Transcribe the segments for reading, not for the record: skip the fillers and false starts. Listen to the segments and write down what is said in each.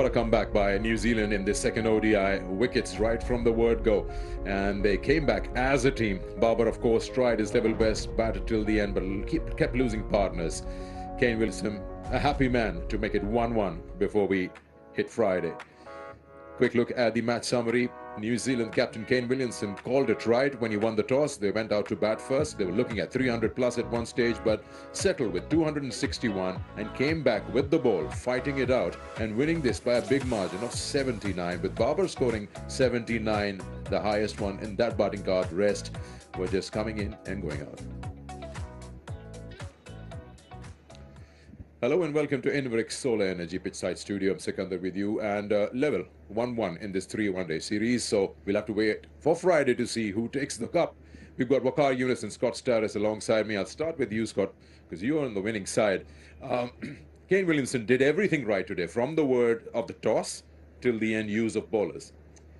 What a comeback by New Zealand in the second ODI. Wickets right from the word go. And they came back as a team. Babar, of course, tried his level best, batted till the end, but kept losing partners. Kane Williamson, a happy man to make it 1-1 before we hit Friday. Quick look at the match summary. New Zealand captain Kane Williamson called it right when he won the toss. They went out to bat first. They were looking at 300 plus at one stage, but settled with 261 and came back with the ball, fighting it out and winning this by a big margin of 79, with Babar scoring 79, the highest one in that batting card. Rest were just coming in and going out. Hello and welcome to Inveric Solar Energy Pitchside Studio. I'm Sikandar with you, and level 1-1 in this 3 one-day series. So we'll have to wait for Friday to see who takes the cup. We've got Waqar Younis and Scott Starris alongside me. I'll start with you, Scott, because you're on the winning side. Kane Williamson did everything right today, from the word of the toss till the end use of bowlers.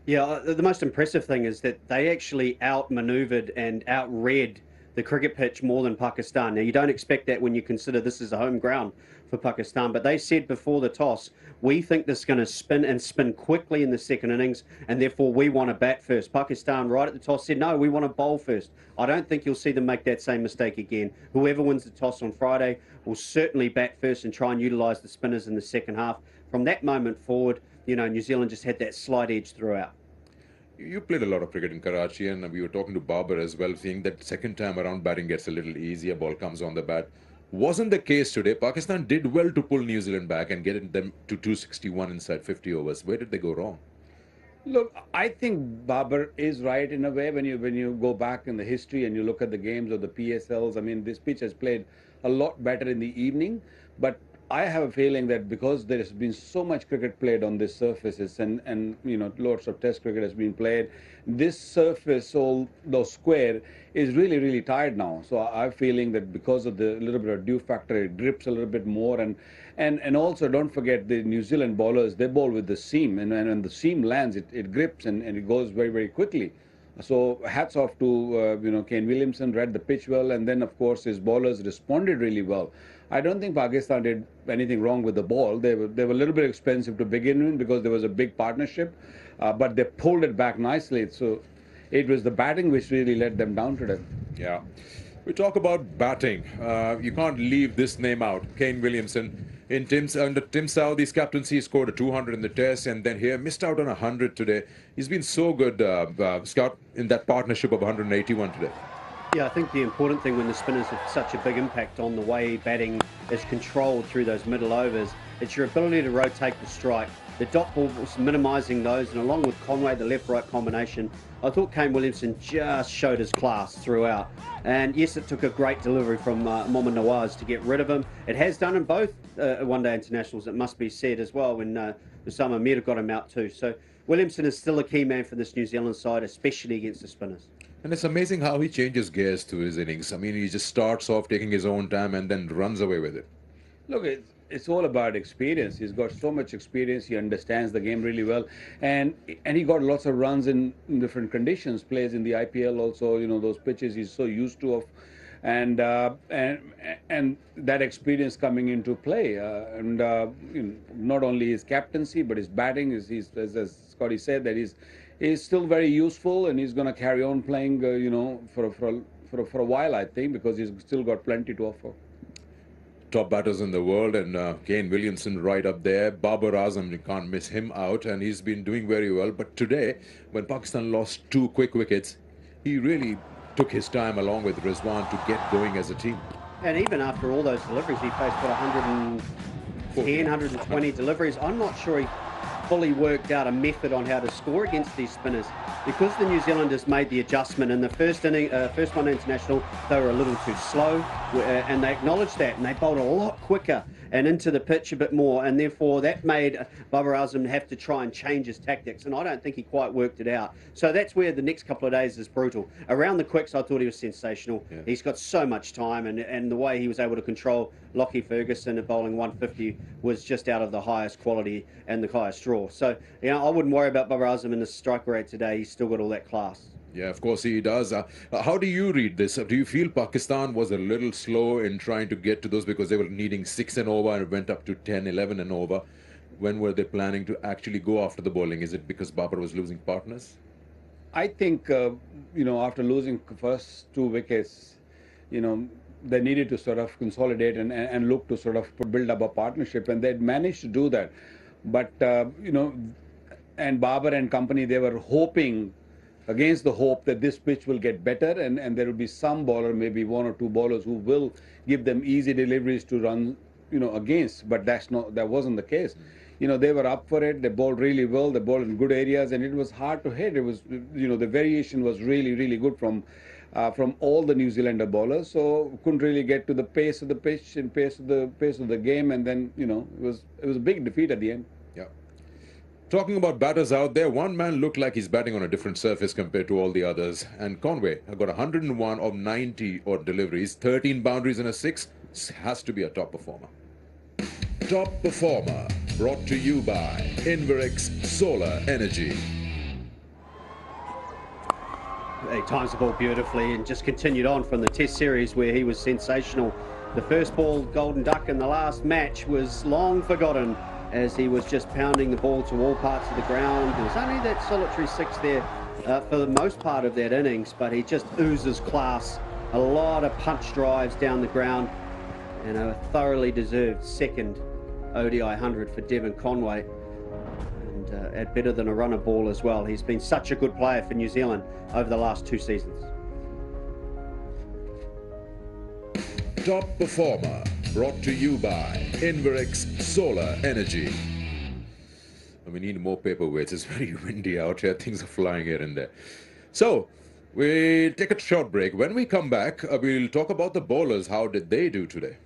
Yeah, the most impressive thing is that they actually outmaneuvered and outread the cricket pitch more than Pakistan. Now, you don't expect that when you consider this is a home ground for Pakistan, but they said before the toss, we think this is going to spin and spin quickly in the second innings, and therefore we want to bat first. Pakistan, right at the toss, said, no, we want to bowl first. I don't think you'll see them make that same mistake again. Whoever wins the toss on Friday will certainly bat first and try and utilise the spinners in the second half. From that moment forward, you know, New Zealand just had that slight edge throughout. You played a lot of cricket in Karachi, and we were talking to Babar as well, seeing that second time around batting gets a little easier, ball comes on the bat. Wasn't the case today. Pakistan did well to pull New Zealand back and get them to 261 inside 50 overs. Where did they go wrong? Look, I think Babar is right in a way when you go back in the history and you look at the games of the PSLs. I mean, this pitch has played a lot better in the evening, but I have a feeling that because there has been so much cricket played on this surfaces and you know, lots of test cricket has been played, this surface, although square, is really tired now. So I'm feeling that because of the little bit of dew factor, it drips a little bit more, and also don't forget the New Zealand bowlers, they bowl with the seam, and when the seam lands, it grips and it goes very quickly. So hats off to you know, Kane Williamson, read the pitch well, and then of course his bowlers responded really well. I don't think Pakistan did anything wrong with the ball. They were a little bit expensive to begin with because there was a big partnership, but they pulled it back nicely. So it was the batting which really let them down today. Yeah. We talk about batting. You can't leave this name out. Kane Williamson. Under Tim Southee's captaincy, he scored a 200 in the test, and then here missed out on 100 today. He's been so good, Scott, in that partnership of 181 today. Yeah, I think the important thing when the spinners have such a big impact on the way batting is controlled through those middle overs, it's your ability to rotate the strike. The dot ball was minimising those, and along with Conway, the left-right combination, I thought Kane Williamson just showed his class throughout. And yes, it took a great delivery from Mohammad Nawaz to get rid of him. It has done in both one-day internationals, it must be said as well, when Osama Mir got him out too. So Williamson is still a key man for this New Zealand side, especially against the spinners. And it's amazing how he changes gears to his innings. I mean, he just starts off taking his own time and then runs away with it. Look, it's all about experience. He's got so much experience. He understands the game really well, and he got lots of runs in different conditions. Plays in the IPL also. You know, those pitches he's so used to of, and that experience coming into play. You know, not only his captaincy but his batting. As Scotty said, that he's still very useful, and he's going to carry on playing. You know, for a while, I think, because he's still got plenty to offer. Top batters in the world, and Kane Williamson right up there. Babar Azam, you can't miss him out, and he's been doing very well. But today, when Pakistan lost 2 quick wickets, he really took his time along with Rizwan to get going as a team. And even after all those deliveries, he faced 110, 120 deliveries. I'm not sure he fully worked out a method on how to score against these spinners, because the New Zealanders made the adjustment in the first one international. They were a little too slow, and they acknowledged that, and they bowled a lot quicker and into the pitch a bit more, and therefore that made Babar Azam have to try and change his tactics, and I don't think he quite worked it out. So that's where the next couple of days is brutal. Around the quicks, I thought he was sensational. Yeah. He's got so much time, and the way he was able to control Lockie Ferguson at bowling 150 was just out of the highest quality and the highest draw. So, you know, I wouldn't worry about Babar Azam in the strike rate today. He's still got all that class. Yeah, of course he does. How do you read this? Do you feel Pakistan was a little slow in trying to get to those because they were needing 6 and over and it went up to 10, 11 and over? when were they planning to actually go after the bowling? Is it because Babar was losing partners? I think, after losing first 2 wickets, they needed to sort of consolidate and look to sort of build up a partnership, and they'd managed to do that. But, and Babar and company, they were hoping against the hope that this pitch will get better, and there will be some bowler, maybe 1 or 2 bowlers who will give them easy deliveries to run, against. But that wasn't the case. They were up for it. They bowled really well. They bowled in good areas, and it was hard to hit. It was, the variation was really, really good from all the New Zealander bowlers. So couldn't really get to the pace of the pitch and pace of the game, and then it was a big defeat at the end. Yeah. Talking about batters out there, one man looked like he's batting on a different surface compared to all the others. And Conway got 101 of 90 odd deliveries, 13 boundaries and a 6. Has to be a top performer. Top performer, brought to you by Inverex Solar Energy. He times the ball beautifully and just continued on from the Test series where he was sensational. The first ball golden duck in the last match was long forgotten as he was just pounding the ball to all parts of the ground. There was only that solitary 6 there for the most part of that innings, but he just oozes class. A lot of punch drives down the ground, and a thoroughly deserved second ODI 100 for Devon Conway. And at better than a runner ball as well. He's been such a good player for New Zealand over the last 2 seasons. Top performer, brought to you by Inverex Solar Energy. We need more paperweights. It's very windy out here. Things are flying here and there. So, we take a short break. When we come back, we'll talk about the bowlers. How did they do today?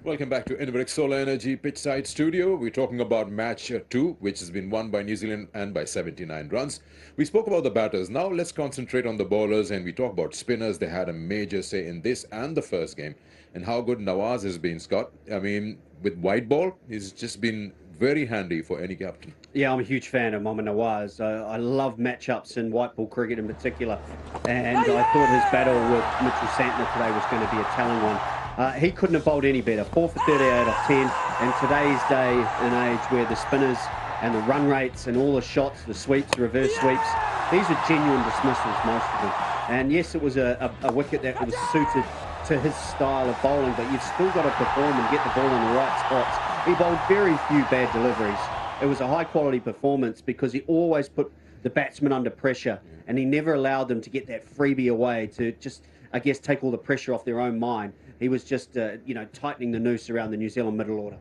Welcome back to Inverex Solar Energy Pitchside Studio. We're talking about match 2, which has been won by New Zealand and by 79 runs. We spoke about the batters. Now let's concentrate on the bowlers, and we talk about spinners. They had a major say in this and the first game, and how good Nawaz has been, Scott. I mean, with white ball, he's just been very handy for any captain. Yeah, I'm a huge fan of Mohamed Nawaz. I love matchups in white ball cricket in particular, and I thought his battle with Mitchell Santner today was going to be a telling one. He couldn't have bowled any better. 4 for 38 off 10. In today's day and age where the spinners and the run rates and all the shots, the sweeps, the reverse sweeps, these are genuine dismissals, most of them. And yes, it was a wicket that was suited to his style of bowling, but you've still got to perform and get the ball in the right spots. He bowled very few bad deliveries. It was a high quality performance because he always put the batsman under pressure, and he never allowed them to get that freebie away to just, I guess, take all the pressure off their own mind. He was just, tightening the noose around the New Zealand middle order.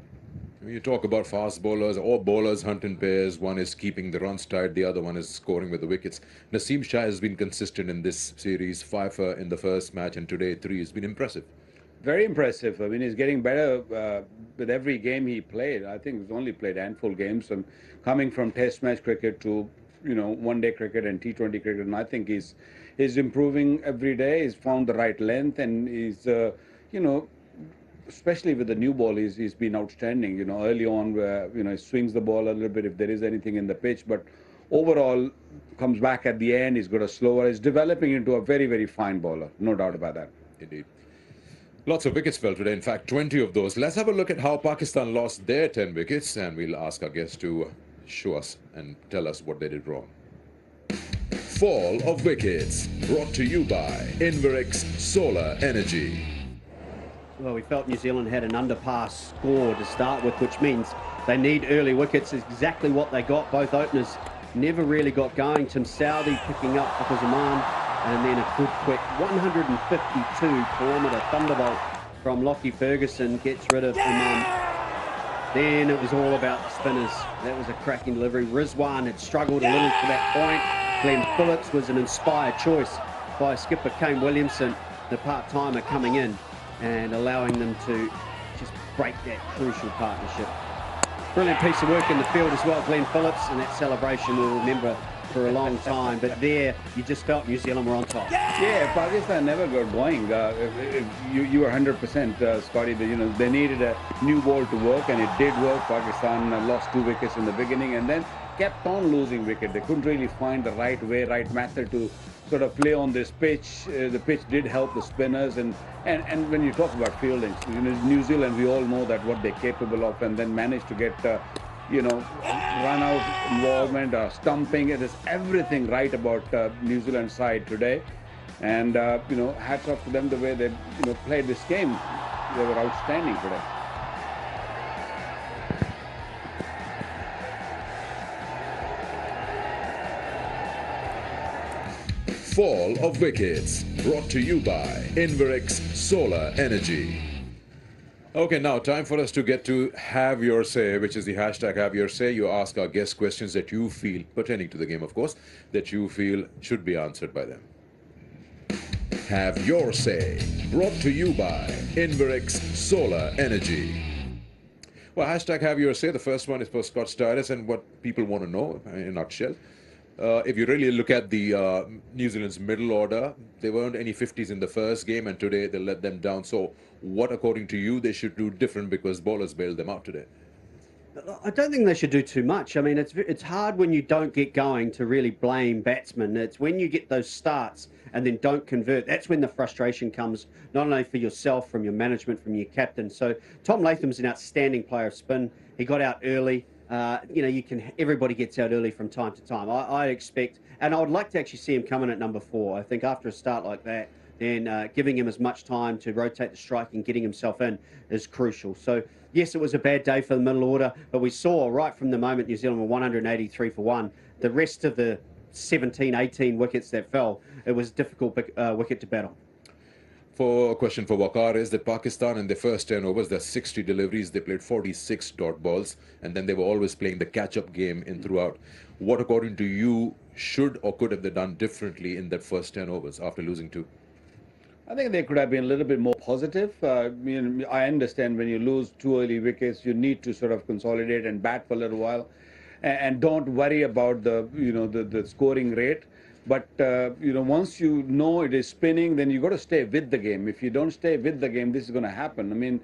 When you talk about fast bowlers or bowlers hunt in pairs, one is keeping the runs tight, the other one is scoring with the wickets. Naseem Shah has been consistent in this series. 5 in the first match, and today 3 has been impressive. Very impressive. I mean, he's getting better with every game he played. I think he's only played handful games, and coming from Test match cricket to one-day cricket and T20 cricket, and I think he's improving every day. He's found the right length, and he's especially with the new ball, he's been outstanding. Early on, where he swings the ball a little bit if there is anything in the pitch, but overall comes back at the end. He's got a slower. He's developing into a very, very fine bowler, no doubt about that. Indeed. Lots of wickets fell today, in fact 20 of those. Let's have a look at how Pakistan lost their 10 wickets, and we'll ask our guests to show us and tell us what they did wrong. Fall of wickets, brought to you by Inverex Solar Energy. Well, we felt New Zealand had an underpass score to start with, which means they need early wickets. Is exactly what they got. Both openers never really got going. Tim Southee picking up because of Oman, and then a good quick 152-kilometre thunderbolt from Lockie Ferguson gets rid of Oman. Then it was all about the spinners. That was a cracking delivery. Rizwan had struggled a little to that point. Glenn Phillips was an inspired choice by skipper Kane Williamson, the part-timer, coming in and allowing them to just break that crucial partnership. Brilliant piece of work in the field as well, Glenn Phillips, and that celebration we'll remember for a long time, but there you just felt New Zealand were on top. Yeah, Pakistan never got going. If you were 100%, Scotty. They needed a new ball to work, and it did work. Pakistan lost 2 wickets in the beginning, and then kept on losing wicket. They couldn't really find the right way, right method to sort of play on this pitch. The pitch did help the spinners, and when you talk about fielding, New Zealand, we all know that what they're capable of, and then managed to get run out involvement, stumping. It is everything right about New Zealand side today, and hats off to them the way they played this game. They were outstanding today. Fall of wickets, brought to you by Inverex Solar Energy. Okay, now time for us to get to Have Your Say, which is the hashtag Have Your Say. You ask our guests questions that you feel, pertaining to the game, of course, that you feel should be answered by them. Have Your Say, brought to you by Inverex Solar Energy. Well, hashtag Have Your Say. The first one is for Scott Stiles and what people want to know in a nutshell. If you really look at the New Zealand's middle order, they weren't any 50s in the first game, and today they let them down. So what, according to you, they should do different because bowlers bailed them out today? I don't think they should do too much. I mean, it's hard when you don't get going to really blame batsmen. It's when you get those starts and then don't convert. That's when the frustration comes, not only for yourself, from your management, from your captain. So Tom Latham's an outstanding player of spin. He got out early. Everybody gets out early from time to time. I expect, and I would like to actually see him come in at number 4. I think after a start like that, then giving him as much time to rotate the strike and getting himself in is crucial. So yes, it was a bad day for the middle order, but we saw right from the moment New Zealand were 183 for 1, the rest of the 17, 18 wickets that fell, it was a difficult wicket to battle. For a question for Waqar is that Pakistan in their first 10 overs, there's 60 deliveries, they played 46 dot balls, and then they were always playing the catch-up game in throughout. What, according to you, should or could have they done differently in that first 10 overs after losing 2? I think they could have been a little bit more positive. I understand when you lose 2 early wickets, you need to sort of consolidate and bat for a little while, and don't worry about the scoring rate. But once you know it is spinning, then you got to stay with the game. If you don't stay with the game, this is going to happen. I mean,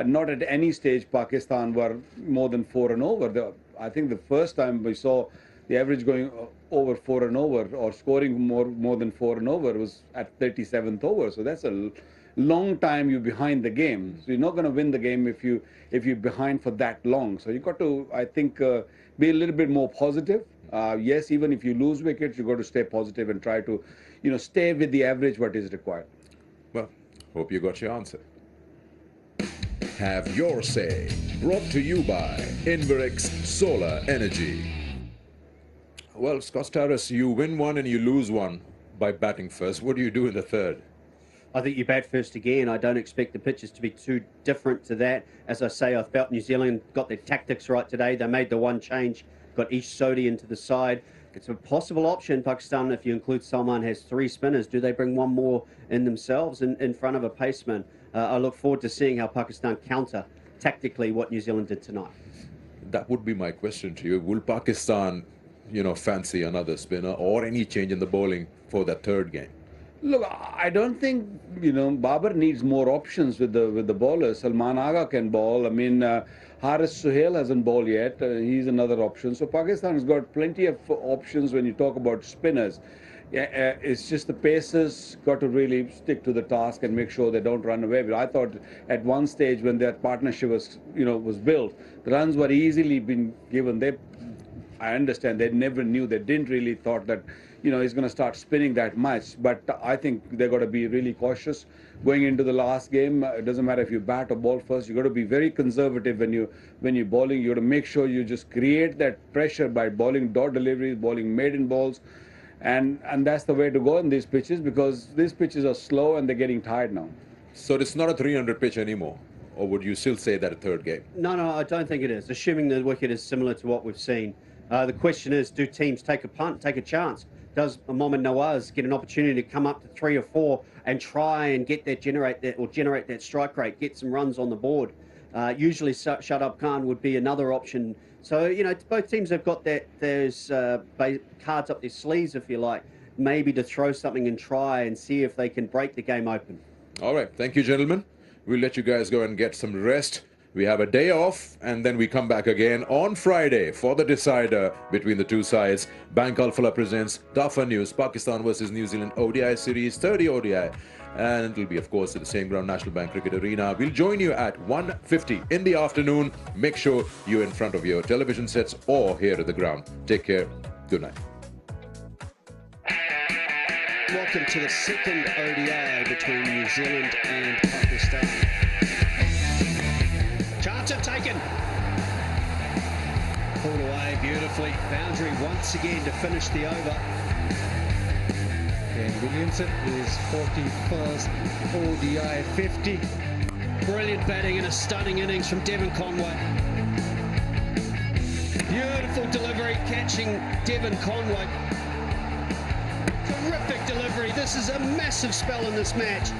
not at any stage Pakistan were more than 4 and over. I think the first time we saw the average going over 4 and over, or scoring more than 4 and over, was at 37th over. So that's a long time you're behind the game. So you're not going to win the game if you're behind for that long. So you got to, I think, be a little bit more positive. Yes, even if you lose wickets, you got to stay positive and try to, stay with the average what is required. Well, hope you got your answer. Have Your Say, brought to you by Inverex Solar Energy. Well, Scott Stiles, you win one and you lose one by batting first. What do you do in the third? I think you bat first again. I don't expect the pitches to be too different to that. As I say, I felt New Zealand got their tactics right today. They made the one change, got Ish Sodhi into the side. It's a possible option. Pakistan, if you include Salman, has 3 spinners. Do they bring one more in themselves in front of a paceman? I look forward to seeing how Pakistan counter tactically what New Zealand did tonight. That would be my question to you. Will Pakistan, fancy another spinner or any change in the bowling for that third game? Look, I don't think Babar needs more options with the bowlers. Salman Agha can bowl. I mean, Haris Sohail hasn't bowled yet. He's another option. So Pakistan's got plenty of options when you talk about spinners. It's just the pacers got to really stick to the task and make sure they don't run away. But I thought at one stage when that partnership was built, the runs were easily been given. I understand they never knew. They didn't really thought that he's going to start spinning that much. But I think they've got to be really cautious going into the last game. It doesn't matter if you bat or ball first. You've got to be very conservative when you're bowling. You've got to make sure you just create that pressure by bowling dot deliveries, bowling maiden balls. And that's the way to go in these pitches, because these pitches are slow and they're getting tired now. So it's not a 300 pitch anymore? Or would you still say that a third game? No, I don't think it is. Assuming the wicket is similar to what we've seen. The question is, do teams take a punt, take a chance? Does Mohammad Nawaz get an opportunity to come up to 3 or 4 and try and generate that strike rate, get some runs on the board? Usually Shadab Khan would be another option So, you know, both teams have got those cards up their sleeves, if you like, maybe to throw something and try and see if they can break the game open. All right. Thank you, gentlemen. We'll let you guys go and get some rest. We have a day off, and then we come back again on Friday for the decider between the two sides. Bank Alphala presents Tougher News, Pakistan versus New Zealand ODI Series, 30 ODI. And it'll be, of course, at the same ground, National Bank Cricket Arena. We'll join you at 1:50 in the afternoon. Make sure you're in front of your television sets or here at the ground. Take care. Good night. Welcome to the second ODI between New Zealand and Pakistan. Chance are taken. Pulled away beautifully. Boundary once again to finish the over. And Williamson is 41st ODI 50. Brilliant batting and a stunning innings from Devon Conway. Beautiful delivery catching Devon Conway. Terrific delivery. This is a massive spell in this match.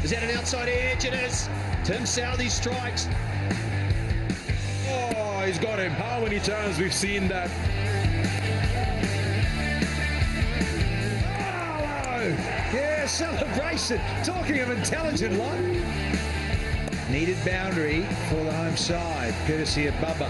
Is that an outside edge? It is. Tim Southey strikes. Oh, he's got him. How many times we've seen that? Oh, yeah, celebration. Talking of intelligent lot. Needed boundary for the home side, courtesy of Bubba.